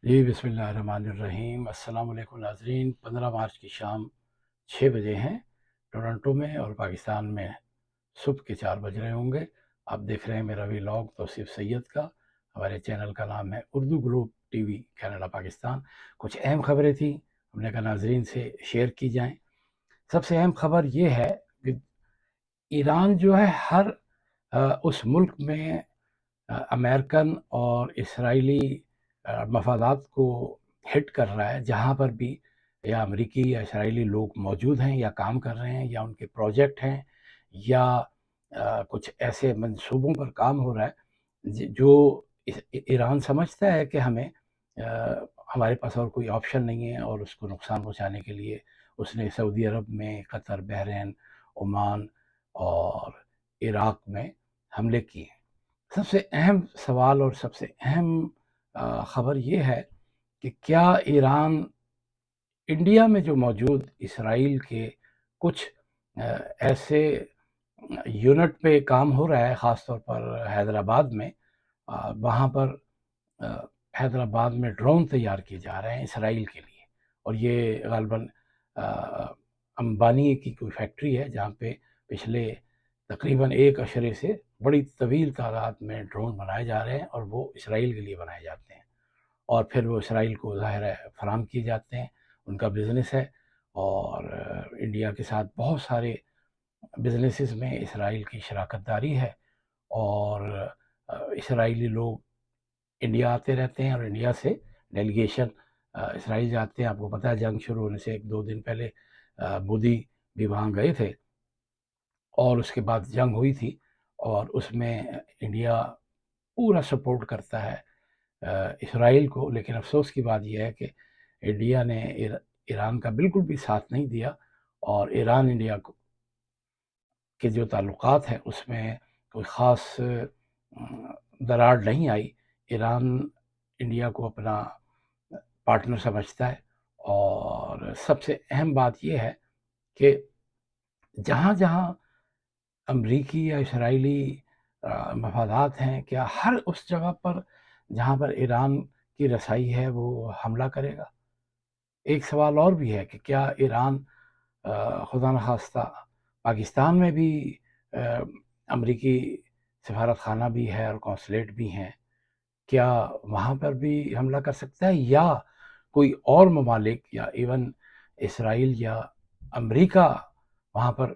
جی بسم اللہ الرحمن الرحیم۔ السلام علیکم ناظرین۔ 15 مارچ کی شام 6 بجے ہیں ٹورنٹو میں، اور پاکستان میں صبح کے 4 بج رہے ہوں گے۔ آپ دیکھ رہے ہیں میرا ولاگ توصیف سید کا۔ ہمارے چینل کا نام ہے Urdu group T V Canada Pakistan. کچھ اہم خبریں تھیں، ہم نے کہا ناظرین سے شیئر کی جائیں۔ سب سے اہم خبر یہ ہے کہ ایران جو ہے ہر اس ملک میں امریکن اور اسرائیلی مفادات کو ہٹ کر رہا ہے، جہاں پر بھی یا امریکی یا اسرائیلی لوگ موجود ہیں یا کام کر رہے ہیں یا ان کے پروجیکٹ ہیں یا کچھ ایسے منصوبوں پر کام ہو رہا ہے جو ایران سمجھتا ہے کہ ہمیں ہمارے پاس اور کوئی آپشن نہیں ہے، اور اس کو نقصان پہنچانے کے لیے اس نے سعودی عرب میں، قطر، بحرین، عمان اور عراق میں حملے کیے ہیں۔ سب سے اہم سوال اور سب سے اہم خبر یہ ہے کہ کیا ایران انڈیا میں جو موجود اسرائیل کے کچھ ایسے یونٹ پہ کام ہو رہا ہے، خاص طور پر حیدرآباد میں، وہاں پر حیدرآباد میں ڈرون تیار کیے جا رہے ہیں اسرائیل کے لیے، اور یہ غالباً امبانی کی کوئی فیکٹری ہے جہاں پہ پچھلے تقریباً 1 عشرے سے بڑی طویل تعداد میں ڈرون بنائے جا رہے ہیں، اور وہ اسرائیل کے لیے بنائے جاتے ہیں، اور پھر وہ اسرائیل کو ظاہر ہے فراہم کیے جاتے ہیں۔ ان کا بزنس ہے، اور انڈیا کے ساتھ بہت سارے بزنسز میں اسرائیل کی شراکت داری ہے، اور اسرائیلی لوگ انڈیا آتے رہتے ہیں، اور انڈیا سے ڈیلیگیشن اسرائیل جاتے ہیں۔ آپ کو پتہ ہے جنگ شروع ہونے سے 1-2 دن پہلے مودی بھی وہاں گئے تھے، اور اس کے بعد جنگ ہوئی تھی، اور اس میں انڈیا پورا سپورٹ کرتا ہے اسرائیل کو۔ لیکن افسوس کی بات یہ ہے کہ انڈیا نے ایران کا بالکل بھی ساتھ نہیں دیا، اور ایران انڈیا کے جو تعلقات ہیں اس میں کوئی خاص دراڑ نہیں آئی۔ ایران انڈیا کو اپنا پارٹنر سمجھتا ہے، اور سب سے اہم بات یہ ہے کہ جہاں جہاں امریکی یا اسرائیلی مفادات ہیں، کیا ہر اس جگہ پر جہاں پر ایران کی رسائی ہے وہ حملہ کرے گا؟ ایک سوال اور بھی ہے کہ کیا ایران خدا نخواستہ پاکستان میں بھی امریکی سفارت خانہ بھی ہے اور قونصلیٹ بھی ہیں، کیا وہاں پر بھی حملہ کر سکتا ہے، یا کوئی اور ممالک یا ایون اسرائیل یا امریکہ وہاں پر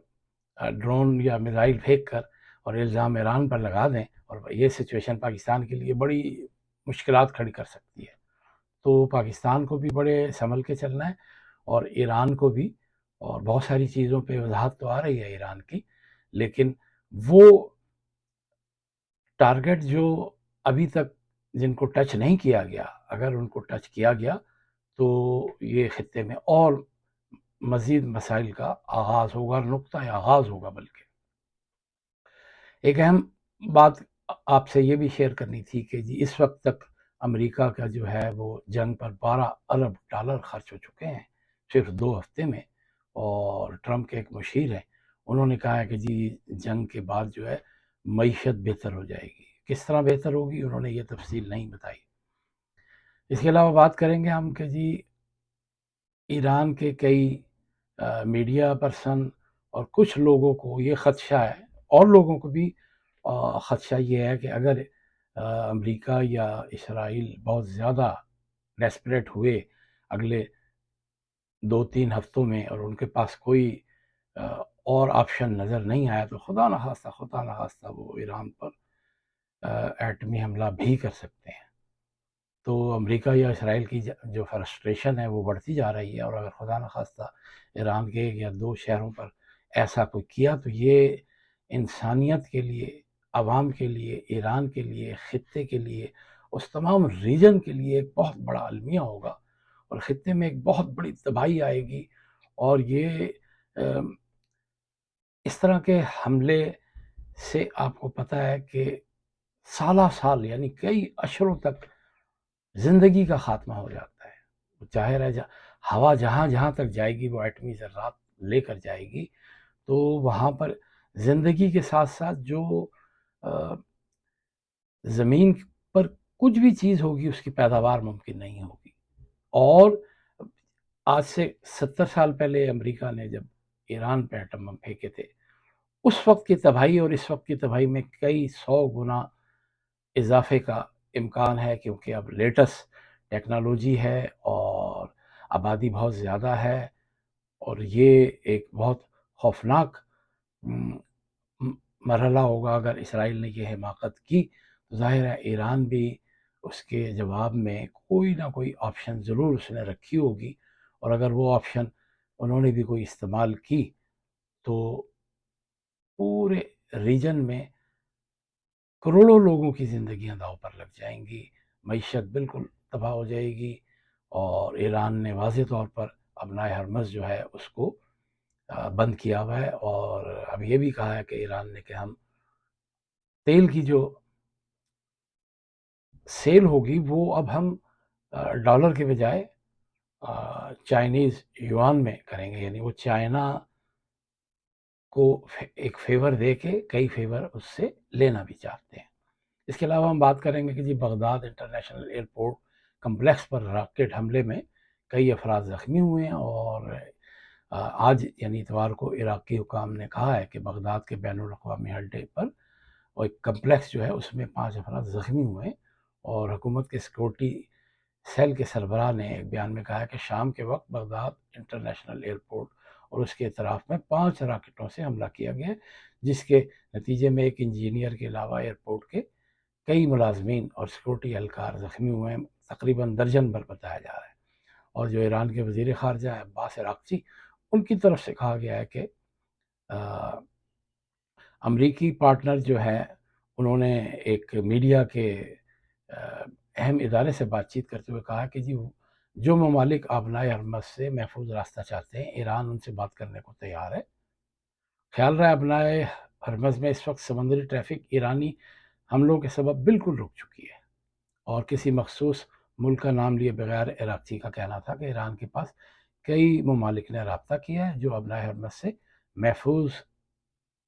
ڈرون یا میزائل پھینک کر اور الزام ایران پر لگا دیں، اور یہ سچویشن پاکستان کے لیے بڑی مشکلات کھڑی کر سکتی ہے۔ تو پاکستان کو بھی بڑے سنبھل کے چلنا ہے، اور ایران کو بھی، اور بہت ساری چیزوں پہ وضاحت تو آ رہی ہے ایران کی، لیکن وہ ٹارگٹ جو ابھی تک جن کو ٹچ نہیں کیا گیا، اگر ان کو ٹچ کیا گیا تو یہ خطے میں اور مزید مسائل کا آغاز ہوگا، نقطہ آغاز ہوگا۔ بلکہ ایک اہم بات آپ سے یہ بھی شیئر کرنی تھی کہ جی اس وقت تک امریکہ کا جو ہے وہ جنگ پر $12 ارب خرچ ہو چکے ہیں صرف 2 ہفتے میں، اور ٹرمپ کے ایک مشیر ہیں، انہوں نے کہا ہے کہ جی جنگ کے بعد جو ہے معیشت بہتر ہو جائے گی۔ کس طرح بہتر ہوگی انہوں نے یہ تفصیل نہیں بتائی۔ اس کے علاوہ بات کریں گے ہم کہ جی ایران کے کئی میڈیا پرسن اور کچھ لوگوں کو یہ خدشہ ہے، اور لوگوں کو بھی خدشہ یہ ہے کہ اگر امریکہ یا اسرائیل بہت زیادہ ڈیسپریٹ ہوئے اگلے 2-3 ہفتوں میں، اور ان کے پاس کوئی اور آپشن نظر نہیں آیا، تو خدا نخواستہ وہ ایران پر ایٹمی حملہ بھی کر سکتے ہیں۔ تو امریکہ یا اسرائیل کی جو فرسٹریشن ہے وہ بڑھتی جا رہی ہے، اور اگر خدا نخواستہ ایران کے 1 یا 2 شہروں پر ایسا کوئی کیا تو یہ انسانیت کے لیے، عوام کے لیے، ایران کے لیے، خطے کے لیے، اس تمام ریجن کے لیے ایک بہت بڑا المیہ ہوگا، اور خطے میں ایک بہت بڑی تباہی آئے گی۔ اور یہ اس طرح کے حملے سے آپ کو پتہ ہے کہ سالہ سال یعنی کئی اشروں تک زندگی کا خاتمہ ہو جاتا ہے۔ ظاہر ہے ہوا جہاں جہاں تک جائے گی وہ ایٹمی ذرات لے کر جائے گی، تو وہاں پر زندگی کے ساتھ ساتھ جو زمین پر کچھ بھی چیز ہوگی اس کی پیداوار ممکن نہیں ہوگی. اور آج سے 70 سال پہلے امریکہ نے جب ایران پہ ایٹم بم پھینکے تھے، اس وقت کی تباہی اور اس وقت کی تباہی میں کئی 100 گنا اضافے کا امکان ہے، کیونکہ اب لیٹسٹ ٹیکنالوجی ہے اور آبادی بہت زیادہ ہے، اور یہ ایک بہت خوفناک مرحلہ ہوگا. اگر اسرائیل نے یہ حماقت کی تو ظاہر ہے ایران بھی اس کے جواب میں کوئی نہ کوئی آپشن ضرور اس نے رکھی ہوگی، اور اگر وہ آپشن انہوں نے بھی کوئی استعمال کی تو پورے ریجن میں کروڑوں لوگوں کی زندگیاں داؤ پر لگ جائیں گی، معیشت بالکل تباہ ہو جائے گی. اور ایران نے واضح طور پر ابنائے ہرمز جو ہے اس کو بند کیا ہوا ہے، اور اب یہ بھی کہا ہے کہ ایران نے کہ ہم تیل کی جو سیل ہوگی وہ اب ہم ڈالر کے بجائے چائنیز یوان میں کریں گے، یعنی وہ چائنا کو ایک فیور دے کے کئی فیور اس سے لینا بھی چاہتے ہیں. اس کے علاوہ ہم بات کریں گے کہ جی بغداد انٹرنیشنل ایئرپورٹ کمپلیکس پر راکٹ حملے میں کئی افراد زخمی ہوئے ہیں، اور آج یعنی اتوار کو عراقی حکام نے کہا ہے کہ بغداد کے بین الاقوامی اڈے پر اور ایک کمپلیکس جو ہے اس میں 5 افراد زخمی ہوئے ہیں. اور حکومت کے سیکورٹی سیل کے سربراہ نے ایک بیان میں کہا ہے کہ شام کے وقت بغداد انٹرنیشنل ایئرپورٹ اور اس کے اطراف میں 5 راکٹوں سے حملہ کیا گیا، جس کے نتیجے میں ایک انجینئر کے علاوہ ایئرپورٹ کے کئی ملازمین اور سیکورٹی اہلکار زخمی ہوئے ہیں، تقریباً درجن بھر بتایا جا رہا ہے. اور جو ایران کے وزیر خارجہ ہیں عباس عراقچی، ان کی طرف سے کہا گیا ہے کہ امریکی پارٹنر جو ہے انہوں نے ایک میڈیا کے اہم ادارے سے بات چیت کرتے ہوئے کہا کہ جی جو ممالک آبنائے ہرمز سے محفوظ راستہ چاہتے ہیں ایران ان سے بات کرنے کو تیار ہے. خیال رہا ہے آبنائے ہرمز میں اس وقت سمندری ٹریفک ایرانی حملوں کے سبب بالکل رک چکی ہے، اور کسی مخصوص ملک کا نام لیے بغیر عراقچی کا کہنا تھا کہ ایران کے پاس کئی ممالک نے رابطہ کیا ہے جو آبنائے ہرمز سے محفوظ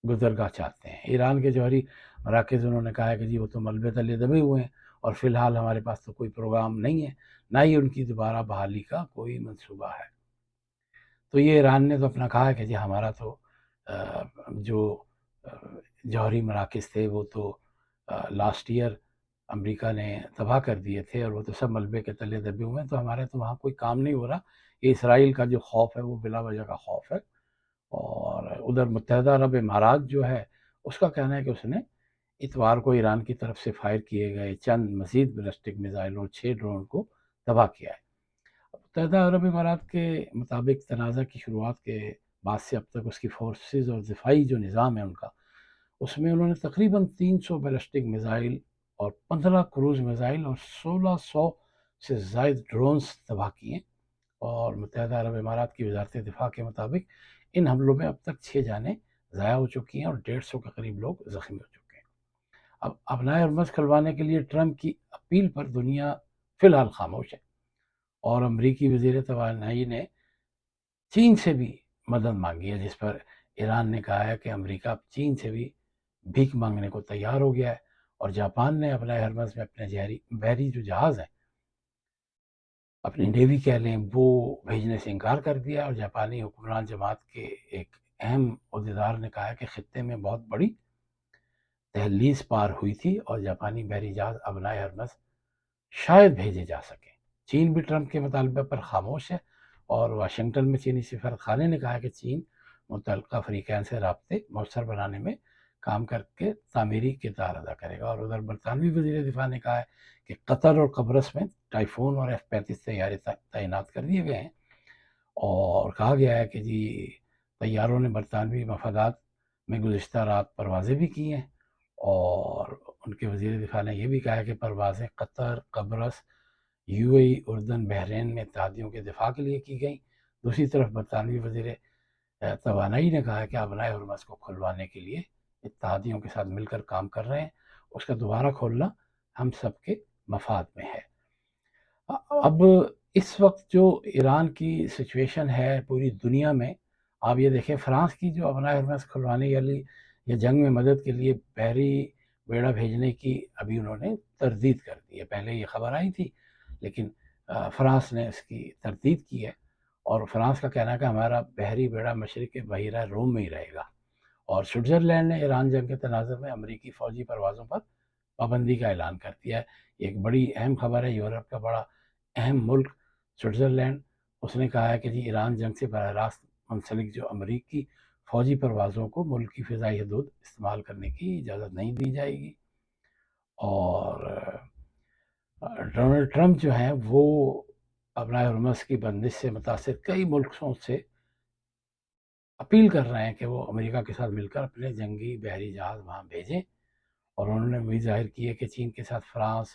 گزرگاہ چاہتے ہیں. ایران کے جوہری مراکز انہوں نے کہا ہے کہ جی وہ تو ملبے تلے دبے ہوئے ہیں، اور فی الحال ہمارے پاس تو کوئی پروگرام نہیں ہے، نہ ہی ان کی دوبارہ بحالی کا کوئی منصوبہ ہے. تو یہ ایران نے تو اپنا کہا ہے کہ جی ہمارا تو جو جوہری مراکز تھے وہ تو لاسٹ ایئر امریکہ نے تباہ کر دیے تھے، اور وہ تو سب ملبے کے تلے دبے ہوئے ہیں، تو ہمارے تو وہاں کوئی کام نہیں ہو رہا. یہ اسرائیل کا جو خوف ہے وہ بلا وجہ کا خوف ہے. اور ادھر متحدہ عرب امارات جو ہے اس کا کہنا ہے کہ اس نے اتوار کو ایران کی طرف سے فائر کیے گئے چند مزید بیلسٹک میزائل اور 6 ڈرون کو تباہ کیا ہے. متحدہ عرب امارات کے مطابق تنازع کی شروعات کے بعد سے اب تک اس کی فورسز اور دفاعی جو نظام ہے ان کا، اس میں انہوں نے تقریباً 300 بیلسٹک میزائل اور 15 کروز میزائل اور 1600 سے زائد ڈرونز تباہ کیے. اور متحدہ عرب امارات کی وزارت دفاع کے مطابق ان حملوں میں اب تک 6 جانیں ضائع ہو چکی ہیں اور 150 کے قریب لوگ زخمی ہو چکے ہیں. اب ابنائے ہرمز کھلوانے کے لیے ٹرمپ کی اپیل پر دنیا فی الحال خاموش ہے، اور امریکی وزیر توانائی نے چین سے بھی مدد مانگی ہے، جس پر ایران نے کہا ہے کہ امریکہ چین سے بھی بھیک مانگنے کو تیار ہو گیا ہے. اور جاپان نے ابنائے ہرمز میں اپنے بحری جو جہاز ہیں، اپنی نیوی کہہ لیں، وہ بھیجنے سے انکار کر دیا. اور جاپانی حکمران جماعت کے ایک اہم عہدیدار نے کہا ہے کہ خطے میں بہت بڑی دہلیز پار ہوئی تھی اور جاپانی بحری جہاز ابنائے ہرمز شاید بھیجے جا سکیں. چین بھی ٹرمپ کے مطالبہ پر خاموش ہے، اور واشنگٹن میں چینی سفارت خانے نے کہا ہے کہ چین متعلقہ فریقین سے رابطے مؤثر بنانے میں کام کر کے تعمیری کردار ادا کرے گا. اور ادھر برطانوی وزیر دفاع نے کہا ہے کہ قطر اور قبرص میں ٹائفون اور F-35 طیارے تعینات کر دیے گئے ہیں، اور کہا گیا ہے کہ جی طیاروں نے برطانوی مفادات میں گزشتہ رات پروازیں بھی کی ہیں. اور ان کے وزیر دفاع نے یہ بھی کہا ہے کہ پروازیں قطر، قبرص، UAE، اردن، بحرین میں اتحادیوں کے دفاع کے لیے کی گئیں. دوسری طرف برطانوی وزیر توانائی نے کہا ہے کہ ابنائے ہرمز کو کھلوانے کے لیے اتحادیوں کے ساتھ مل کر کام کر رہے ہیں، اس کا دوبارہ کھولنا ہم سب کے مفاد میں ہے. اب اس وقت جو ایران کی سچویشن ہے پوری دنیا میں، آپ یہ دیکھیں فرانس کی جو ابنائے ہرمز کھلوانے والی یا جنگ میں مدد کے لیے بحری بیڑا بھیجنے کی ابھی انہوں نے تردید کر دی ہے۔ پہلے یہ خبر آئی تھی لیکن فرانس نے اس کی تردید کی ہے، اور فرانس کا کہنا ہے کہ ہمارا بحری بیڑا مشرق بحیرہ روم میں ہی رہے گا۔ اور سوئٹزرلینڈ نے ایران جنگ کے تناظر میں امریکی فوجی پروازوں پر پابندی کا اعلان کر دیا ہے۔ یہ ایک بڑی اہم خبر ہے۔ یورپ کا بڑا اہم ملک سوئٹزرلینڈ، اس نے کہا ہے کہ جی ایران جنگ سے براہ راست منسلک جو امریکی فوجی پروازوں کو ملک کی فضائی حدود استعمال کرنے کی اجازت نہیں دی جائے گی۔ اور ڈونلڈ ٹرمپ جو ہیں وہ ابنائے ہرمز کی بندش سے متاثر کئی ملکوں سے اپیل کر رہے ہیں کہ وہ امریکہ کے ساتھ مل کر اپنے جنگی بحری جہاز وہاں بھیجیں، اور انہوں نے امید ظاہر کی ہے کہ چین کے ساتھ فرانس،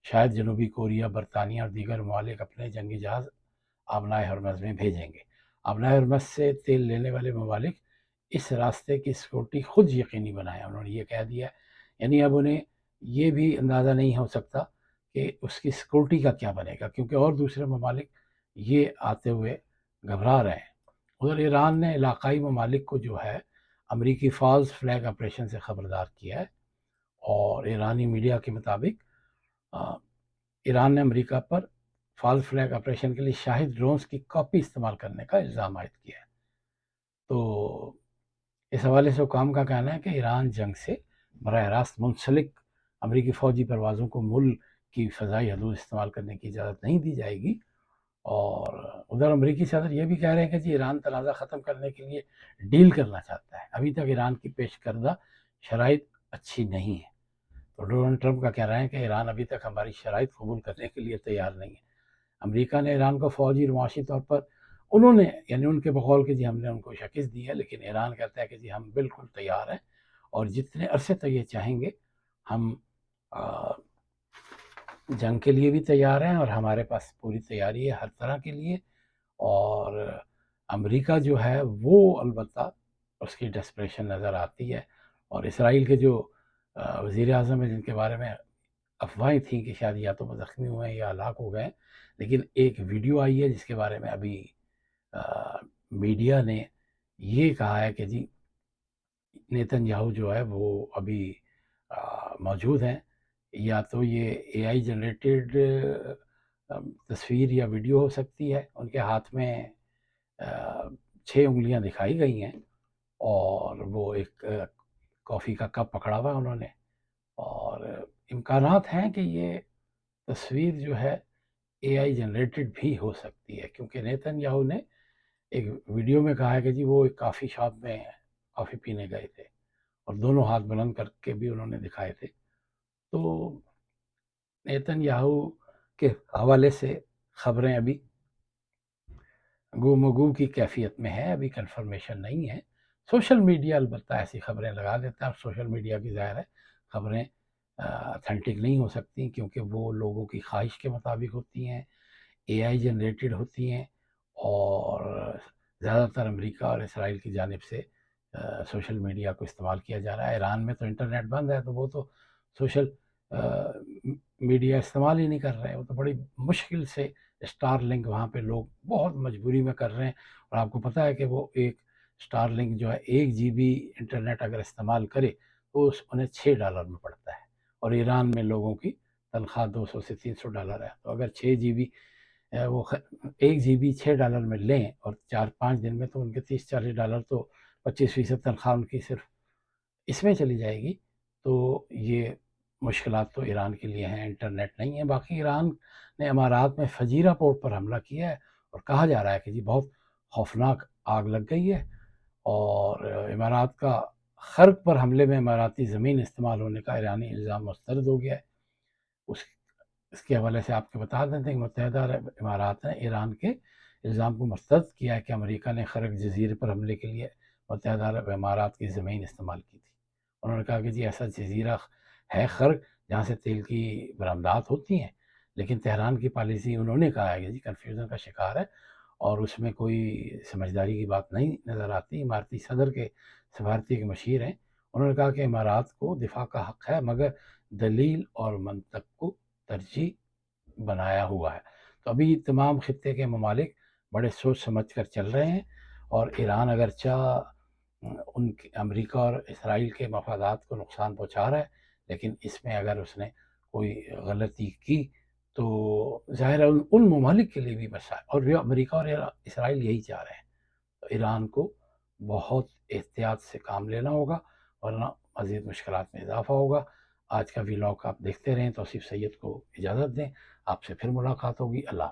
شاید جنوبی کوریا، برطانیہ اور دیگر ممالک اپنے جنگی جہاز آبنائے ہرمز میں بھیجیں گے۔ آبنائے ہرمز سے تیل لینے والے ممالک اس راستے کی سیکورٹی خود یقینی بنائیں، انہوں نے یہ کہہ دیا ہے۔ یعنی اب انہیں یہ بھی اندازہ نہیں ہو سکتا کہ اس کی سیکورٹی کا کیا بنے گا، کیونکہ اور دوسرے ممالک یہ آتے ہوئے گھبرا رہے ہیں۔ ادھر ایران نے علاقائی ممالک کو جو ہے امریکی فالس فلیگ آپریشن سے خبردار کیا ہے، اور ایرانی میڈیا کے مطابق ایران نے امریکہ پر فالس فلیگ آپریشن کے لیے شاہد ڈرونز کی کاپی استعمال کرنے کا الزام عائد کیا ہے۔ تو اس حوالے سے حکام کا کہنا ہے کہ ایران جنگ سے براہ راست منسلک امریکی فوجی پروازوں کو ملک کی فضائی حدود استعمال کرنے کی اجازت نہیں دی جائے گی۔ اور ادھر امریکی صدر یہ بھی کہہ رہے ہیں کہ جی ایران تنازع ختم کرنے کے لیے ڈیل کرنا چاہتا ہے، ابھی تک ایران کی پیش کردہ شرائط اچھی نہیں ہے۔ تو ڈونلڈ ٹرمپ کا کہہ رہے ہیں کہ ایران ابھی تک ہماری شرائط قبول کرنے کے لیے تیار نہیں ہے۔ امریکہ نے ایران کو فوجی اور معاشی طور پر انہوں نے یعنی ان کے بقول کہ جی ہم نے ان کو شکست دی ہے، لیکن ایران کہتا ہے کہ جی ہم بالکل تیار ہیں، اور جتنے عرصے تک یہ چاہیں گے ہم جنگ کے لیے بھی تیار ہیں، اور ہمارے پاس پوری تیاری ہے ہر طرح کے لیے۔ اور امریکہ جو ہے وہ البتہ اس کی ڈسپریشن نظر آتی ہے، اور اسرائیل کے جو وزیر اعظم ہیں جن کے بارے میں افواہیں تھیں کہ شاید یا تو وہ زخمی ہوئے ہیں یا ہلاک ہو گئے ہیں، لیکن ایک ویڈیو آئی ہے جس کے بارے میں ابھی میڈیا نے یہ کہا ہے کہ جی نیتن یاہو جو ہے وہ ابھی موجود ہیں، یا تو یہ اے آئی جنریٹڈ تصویر یا ویڈیو ہو سکتی ہے۔ ان کے ہاتھ میں 6 انگلیاں دکھائی گئی ہیں، اور وہ ایک کافی کا کپ پکڑا ہوا انہوں نے، اور امکانات ہیں کہ یہ تصویر جو ہے اے آئی جنریٹڈ بھی ہو سکتی ہے، کیونکہ نیتن یاہو نے ایک ویڈیو میں کہا ہے کہ جی وہ ایک کافی شاپ میں کافی پینے گئے تھے، اور دونوں ہاتھ بلند کر کے بھی انہوں نے دکھائے تھے۔ تو نیتن یاہو کے حوالے سے خبریں ابھی گو مگو کی کیفیت میں ہے، ابھی کنفرمیشن نہیں ہے۔ سوشل میڈیا البتہ ایسی خبریں لگا دیتا ہے، اور سوشل میڈیا کی ظاہر ہے خبریں اتھینٹک نہیں ہو سکتی، کیونکہ وہ لوگوں کی خواہش کے مطابق ہوتی ہیں، اے آئی جنریٹڈ ہوتی ہیں، اور زیادہ تر امریکہ اور اسرائیل کی جانب سے سوشل میڈیا کو استعمال کیا جا رہا ہے۔ ایران میں تو انٹرنیٹ بند ہے، تو وہ تو سوشل میڈیا استعمال ہی نہیں کر رہے ہیں، وہ تو بڑی مشکل سے اسٹار لنک وہاں پہ لوگ بہت مجبوری میں کر رہے ہیں، اور آپ کو پتہ ہے کہ وہ ایک اسٹار لنک جو ہے 1 GB انٹرنیٹ اگر استعمال کرے تو انہیں $6 میں پڑتا ہے، اور ایران میں لوگوں کی تنخواہ $200 سے $300 ہے۔ تو اگر 6 GB وہ 1 GB $6 میں لیں، اور 4-5 دن میں تو ان کے $30-40 تو 25% تنخواہ ان کی صرف اس میں چلی جائے گی۔ تو یہ مشکلات تو ایران کے لیے ہیں، انٹرنیٹ نہیں ہے۔ باقی ایران نے امارات میں فجیرہ پورٹ پر حملہ کیا ہے، اور کہا جا رہا ہے کہ جی بہت خوفناک آگ لگ گئی ہے، اور امارات کا خرق پر حملے میں اماراتی زمین استعمال ہونے کا ایرانی الزام مسترد ہو گیا ہے۔ اس کے حوالے سے آپ کو بتا دیتے ہیں کہ متحدہ عرب امارات نے ایران کے الزام کو مسترد کیا ہے کہ امریکہ نے خرق جزیرے پر حملے کے لیے متحدہ عرب امارات کی زمین استعمال کی تھی۔ انہوں نے کہا کہ جی ایسا جزیرہ ہے خرق جہاں سے تیل کی برآمدات ہوتی ہیں، لیکن تہران کی پالیسی انہوں نے کہا ہے کہ جی کنفیوژن کا شکار ہے، اور اس میں کوئی سمجھداری کی بات نہیں نظر آتی۔ اماراتی صدر کے سفارتی ایک مشیر ہیں، انہوں نے کہا کہ امارات کو دفاع کا حق ہے، مگر دلیل اور منطق کو ترجیح بنایا ہوا ہے۔ تو ابھی تمام خطے کے ممالک بڑے سوچ سمجھ کر چل رہے ہیں، اور ایران اگرچہ امریکہ اور اسرائیل کے مفادات کو نقصان پہنچا رہا ہے، لیکن اس میں اگر اس نے کوئی غلطی کی تو ظاہر ہے ان ممالک کے لیے بھی مسائل، اور وہ امریکہ اور اسرائیل یہی چاہ رہے ہیں، تو ایران کو بہت احتیاط سے کام لینا ہوگا، ورنہ مزید مشکلات میں اضافہ ہوگا۔ آج کا ولاگ آپ دیکھتے رہیں۔ توصیف سید کو اجازت دیں، آپ سے پھر ملاقات ہوگی۔ اللہ